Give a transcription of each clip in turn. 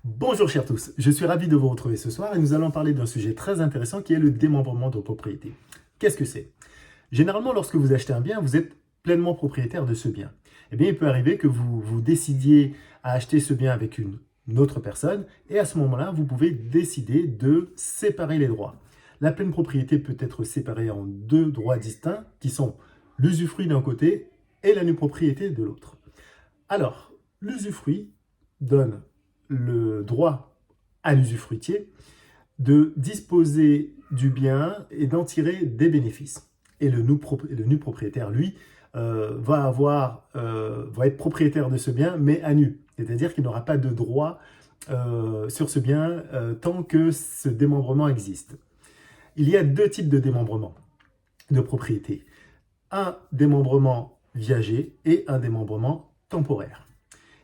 Bonjour chers tous, je suis ravi de vous retrouver ce soir et nous allons parler d'un sujet très intéressant qui est le démembrement de propriété. Qu'est-ce que c'est? Généralement, lorsque vous achetez un bien, vous êtes pleinement propriétaire de ce bien. Eh bien, il peut arriver que vous décidiez à acheter ce bien avec une autre personne et à ce moment-là, vous pouvez décider de séparer les droits. La pleine propriété peut être séparée en deux droits distincts qui sont l'usufruit d'un côté et la nue propriété de l'autre. Alors, l'usufruit donne le droit à l'usufruitier de disposer du bien et d'en tirer des bénéfices. Et le nu propriétaire, lui, va être propriétaire de ce bien, mais à nu. C'est-à-dire qu'il n'aura pas de droit sur ce bien tant que ce démembrement existe. Il y a deux types de démembrement de propriété. Un démembrement viager et un démembrement temporaire.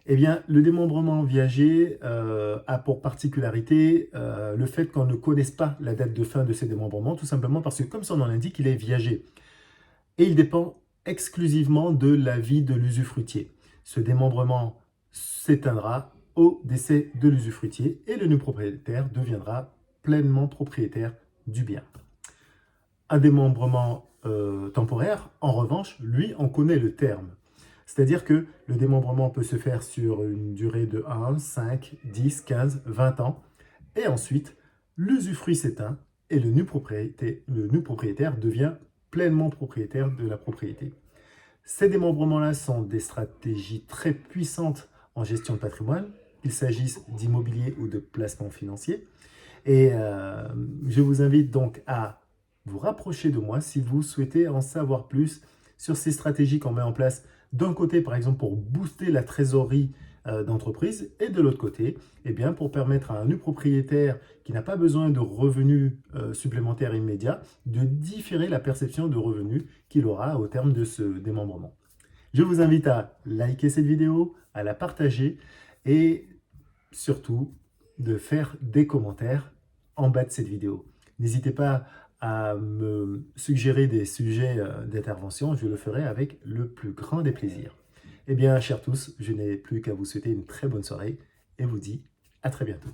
Eh bien, le démembrement viager a pour particularité le fait qu'on ne connaisse pas la date de fin de ces démembrements, tout simplement parce que, comme son nom l'indique, il est viager. Et il dépend exclusivement de l'avis de l'usufruitier. Ce démembrement s'éteindra au décès de l'usufruitier et le nu propriétaire deviendra pleinement propriétaire du bien. Un démembrement temporaire, en revanche, lui, on connaît le terme. C'est-à-dire que le démembrement peut se faire sur une durée de 1, 5, 10, 15, 20 ans. Et ensuite, l'usufruit s'éteint et le nu propriétaire devient pleinement propriétaire de la propriété. Ces démembrements-là sont des stratégies très puissantes en gestion de patrimoine, qu'il s'agisse d'immobilier ou de placement financier. Et je vous invite donc à vous rapprocher de moi si vous souhaitez en savoir plus sur ces stratégies qu'on met en place d'un côté, par exemple, pour booster la trésorerie d'entreprise et de l'autre côté, eh bien, pour permettre à un nu propriétaire qui n'a pas besoin de revenus supplémentaires immédiats de différer la perception de revenus qu'il aura au terme de ce démembrement. Je vous invite à liker cette vidéo, à la partager et surtout de faire des commentaires en bas de cette vidéo. N'hésitez pas à me suggérer des sujets d'intervention, je le ferai avec le plus grand des plaisirs. Eh bien, chers tous, je n'ai plus qu'à vous souhaiter une très bonne soirée et vous dis à très bientôt.